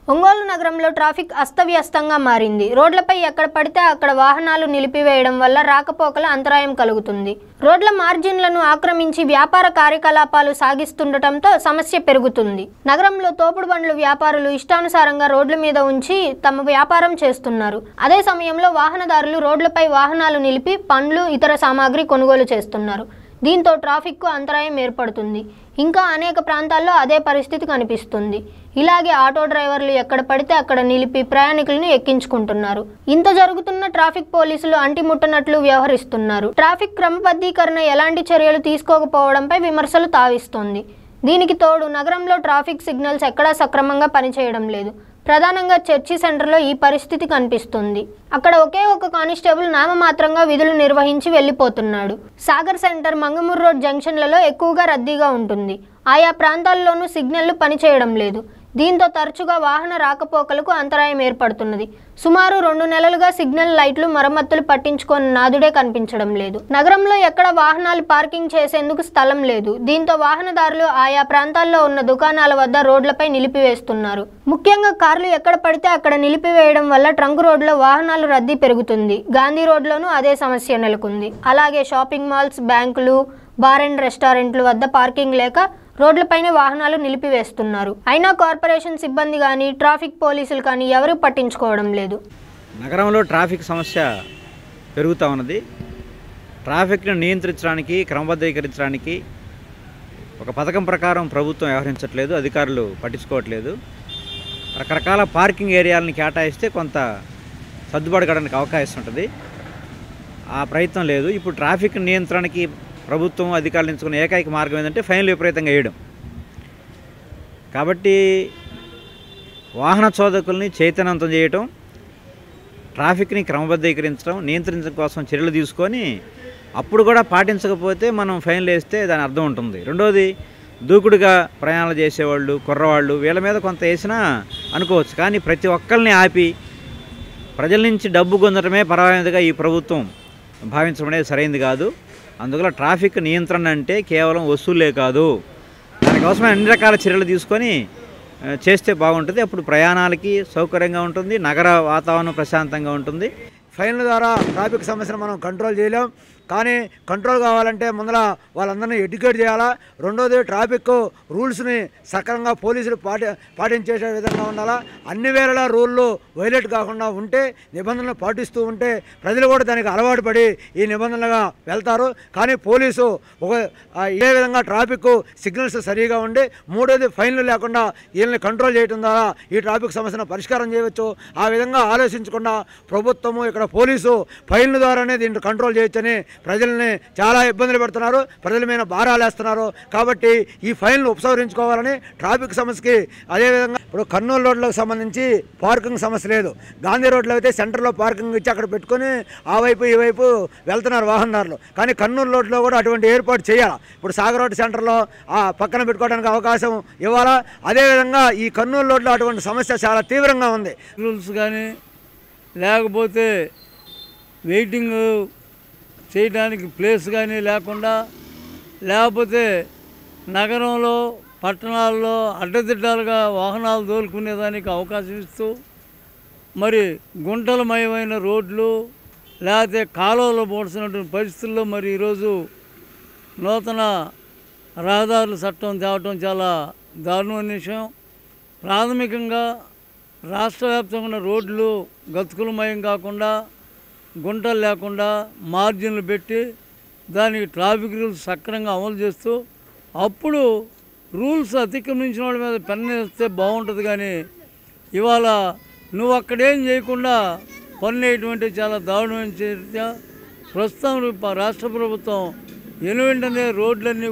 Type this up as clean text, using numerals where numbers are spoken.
ఒంగోలు నగరంలో ట్రాఫిక్ అస్తవ్యస్తంగా మారింది. రోడ్లపై ఎక్కడ పడితే అక్కడ వాహనాలు నిలిపివేయడం వల్ల రాకపోకల అంతరాయం కలుగుతుంది. రోడ్ల మార్జిన్లను ఆక్రమించి వ్యాపార కార్యకలాపాలు సాగిస్తుండటంతో సమస్య పెరుగుతుంది. నగరంలో తోపుడు బండ్ల వ్యాపారులు ఇష్టానుసారంగా రోడ్ల మీద ఉంచి తమ వ్యాపారం చేస్తున్నారు. అదే సమయంలో వాహనదారులు రోడ్లపై వాహనాలు నిలిపి పండ్లు, ఇతర సామాగ్రి కొనుగోలు చేస్తున్నారు. దీంతో ట్రాఫిక్కు అంతరాయం ఏర్పడుతుంది. ఇంకా అనేక ప్రాంతాల్లో అదే పరిస్థితి కనిపిస్తుంది. ఇలాగే ఆటో డ్రైవర్లు ఎక్కడ పడితే అక్కడ నిలిపి ప్రయాణికులను ఎక్కించుకుంటున్నారు. ఇంత జరుగుతున్న ట్రాఫిక్ పోలీసులు అంటిముట్టనట్లు వ్యవహరిస్తున్నారు. ట్రాఫిక్ క్రమబద్ధీకరణ ఎలాంటి చర్యలు తీసుకోకపోవడంపై విమర్శలు తావిస్తోంది. దీనికి తోడు నగరంలో ట్రాఫిక్ సిగ్నల్స్ ఎక్కడా సక్రమంగా పనిచేయడం లేదు. ప్రధానంగా చర్చి సెంటర్లో ఈ పరిస్థితి కనిపిస్తుంది. అక్కడ ఒకే ఒక కానిస్టేబుల్ నామమాత్రంగా విధులు నిర్వహించి వెళ్లిపోతున్నాడు. సాగర్ సెంటర్, మంగమూరు రోడ్ జంక్షన్లలో ఎక్కువగా రద్దీగా ఉంటుంది. ఆయా ప్రాంతాల్లోనూ సిగ్నళ్లు పనిచేయడం లేదు. దీంతో తరచుగా వాహన రాకపోకలకు అంతరాయం ఏర్పడుతున్నది. సుమారు 2 నెలలుగా సిగ్నల్ లైట్లు మరమ్మతులు పట్టించుకొని నాదుడే కనిపించడం లేదు. నగరంలో ఎక్కడ వాహనాలు పార్కింగ్ చేసేందుకు స్థలం లేదు. దీంతో వాహనదారులు ఆయా ప్రాంతాల్లో ఉన్న దుకాణాల వద్ద రోడ్లపై నిలిపివేస్తున్నారు. ముఖ్యంగా కార్లు ఎక్కడ పడితే అక్కడ నిలిపివేయడం వల్ల ట్రంక్ రోడ్లో వాహనాలు రద్దీ పెరుగుతుంది. గాంధీ రోడ్లోనూ అదే సమస్య నెలకొంది. అలాగే షాపింగ్ మాల్స్, బ్యాంకులు, బార్ అండ్ రెస్టారెంట్ల వద్ద పార్కింగ్ లేక రోడ్లపైనే వాహనాలు నిలిపివేస్తున్నారు. అయినా కార్పొరేషన్ సిబ్బంది కానీ, ట్రాఫిక్ పోలీసులు కానీ ఎవరూ పట్టించుకోవడం లేదు. నగరంలో ట్రాఫిక్ సమస్య పెరుగుతూ ఉన్నది. ట్రాఫిక్ను నియంత్రించడానికి, క్రమబద్ధీకరించడానికి ఒక పథకం ప్రకారం ప్రభుత్వం వ్యవహరించట్లేదు, అధికారులు పట్టించుకోవట్లేదు. రకరకాల పార్కింగ్ ఏరియాలను కేటాయిస్తే కొంత సర్దుబాటు కావడానికి అవకాశం ఉంటుంది. ఆ ప్రయత్నం లేదు. ఇప్పుడు ట్రాఫిక్ నియంత్రణకి ప్రభుత్వం అధికారులు ఎంచుకున్న ఏకైక మార్గం ఏంటంటే ఫైన్లు విపరీతంగా వేయడం. కాబట్టి వాహన చోదకుల్ని చైతన్యవంతం చేయటం, ట్రాఫిక్ని క్రమబద్ధీకరించడం, నియంత్రించడం కోసం చర్యలు తీసుకొని అప్పుడు కూడా పాటించకపోతే మనం ఫైన్లు వేస్తే దాని అర్థం ఉంటుంది. రెండోది, దూకుడుగా ప్రయాణాలు చేసేవాళ్ళు, కుర్రవాళ్ళు, వీళ్ళ మీద కొంత వేసినా అనుకోవచ్చు. కానీ ప్రతి ఒక్కరిని ఆపి ప్రజల నుంచి డబ్బు పొందడమే పరమావధిగా ఈ ప్రభుత్వం భావించడం అనేది సరైనది కాదు. అందువల్ల ట్రాఫిక్ నియంత్రణ అంటే కేవలం వసూలే కాదు, దానికోసమే అన్ని రకాల చర్యలు తీసుకొని చేస్తే బాగుంటుంది. అప్పుడు ప్రయాణాలకి సౌకర్యంగా ఉంటుంది, నగర వాతావరణం ప్రశాంతంగా ఉంటుంది. ఫైన్ల ద్వారా ట్రాఫిక్ సమస్యను మనం కంట్రోల్ చేయలేం. కానీ కంట్రోల్ కావాలంటే ముందర వాళ్ళందరినీ ఎడ్యుకేట్ చేయాలా. రెండోది, ట్రాఫిక్ రూల్స్ని సక్రమంగా పోలీసులు పాటించే విధంగా ఉండాలా. అన్ని వేళలా రూళ్ళు వైలేట్ కాకుండా ఉంటే, నిబంధనలు పాటిస్తూ ఉంటే ప్రజలు కూడా దానికి అలవాటు పడి ఈ నిబంధనలుగా వెళ్తారు. కానీ పోలీసు ఇదే విధంగా ట్రాఫిక్ సిగ్నల్స్ సరిగా ఉండి, మూడోది ఫైన్లు లేకుండా వీళ్ళని కంట్రోల్ చేయడం ద్వారా ఈ ట్రాఫిక్ సమస్యను పరిష్కారం చేయవచ్చు. ఆ విధంగా ఆలోచించకుండా ప్రభుత్వము, ఇక్కడ పోలీసు ఫైన్ల ద్వారానే దీన్ని కంట్రోల్ చేయొచ్చని ప్రజల్ని చాలా ఇబ్బందులు పెడుతున్నారు, ప్రజల మీద భారాలు వేస్తున్నారు. కాబట్టి ఈ ఫైన్లు ఉపసంహరించుకోవాలని ట్రాఫిక్ సమస్యకి. అదేవిధంగా ఇప్పుడు కర్నూలు రోడ్లకు సంబంధించి పార్కింగ్ సమస్య లేదు. గాంధీ రోడ్లో అయితే సెంటర్లో పార్కింగ్ ఇచ్చి అక్కడ పెట్టుకొని ఆ వైపు ఈ వైపు వెళ్తున్నారు వాహనదారులు. కానీ కర్నూలు రోడ్లో కూడా అటువంటి ఏర్పాటు చేయాలి. ఇప్పుడు సాగర్ రోడ్ సెంటర్లో ఆ పక్కన పెట్టుకోవడానికి అవకాశం ఇవ్వాలా. అదేవిధంగా ఈ కర్నూలు రోడ్లో అటువంటి సమస్య చాలా తీవ్రంగా ఉంది. రూల్స్ కానీ లేకపోతే వెయిటింగ్ చేయడానికి ప్లేస్ కానీ లేకపోతే నగరంలో, పట్టణాల్లో అడ్డదిడ్డాలుగా వాహనాలు తోలుకునేదానికి అవకాశం ఇస్తూ, మరి గుంటలమయమైన రోడ్లు లేకపోతే కాలువలు పోడ్చినటువంటి పరిస్థితుల్లో మరి ఈరోజు నూతన రహదారుల చట్టం తేవటం చాలా దారుణమైన విషయం. ప్రాథమికంగా రాష్ట్ర వ్యాప్తంగా ఉన్న రోడ్లు గతుకులమయం కాకుండా, గుంటలు లేకుండా మార్జిన్లు పెట్టి దానికి ట్రాఫిక్ రూల్స్ సక్రమంగా అమలు చేస్తూ అప్పుడు రూల్స్ అతిక్రమించిన వాళ్ళ మీద పెన్ను వేస్తే బాగుంటుంది. కానీ ఇవాళ నువ్వు అక్కడేం చేయకుండా పన్ను వేయటువంటి చాలా దారుణమైన చర్య. ప్రస్తుతం రాష్ట్ర ప్రభుత్వం వెనువెంటనే రోడ్లన్నీ